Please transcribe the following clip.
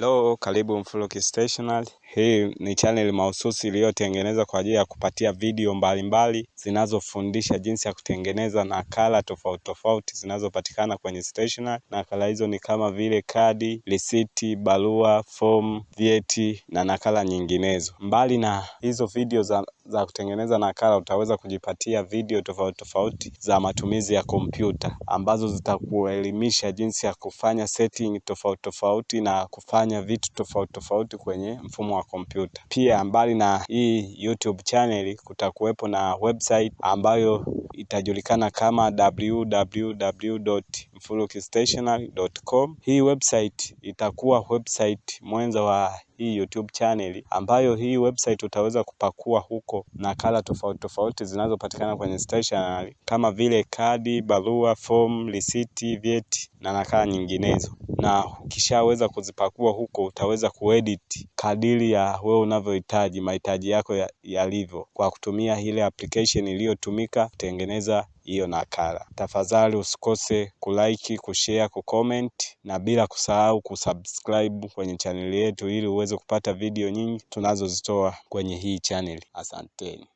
Hello, karibu Mfuluki Stationery. Hii ni channel mahususi iliyotengenezwa kwa ajili ya kupatia video mbalimbali zinazofundisha jinsi ya kutengeneza nakala tofauti tofauti zinazopatikana kwenye stationery. Nakala hizo ni kama vile kadi, risiti, barua, form, vyeti na nakala nyinginezo. Mbali na hizo video za kutengeneza nakala, utaweza kujipatia video tofauti tofauti za matumizi ya kompyuta ambazo zitakuelimisha jinsi ya kufanya setting tofauti tofauti na kufanya vitu tofauti tofauti kwenye mfumo wa kompyuta. Pia mbali na hii YouTube channel, kutakuwepo na website ambayo itajulikana kama www.mfulukistationery.com. Hii website itakuwa website mwenza wa hii YouTube channel, ambayo hii website utaweza kupakua huko nakala tofauti tofauti zinazopatikana kwenye stationery kama vile kadi, barua, form, risiti, vyeti na nakala nyinginezo. Na ukishaweza kuzipakua huko, utaweza kuedit kadiri ya wewe unavyohitaji, mahitaji yako yalivyo, kwa kutumia ile application iliyotumika kutengeneza hiyo nakala. Tafadhali usikose kulike, kushare, kucomment na bila kusahau kusubscribe kwenye channel yetu ili uweze kupata video nyingi tunazozitoa kwenye hii channel. Asanteni.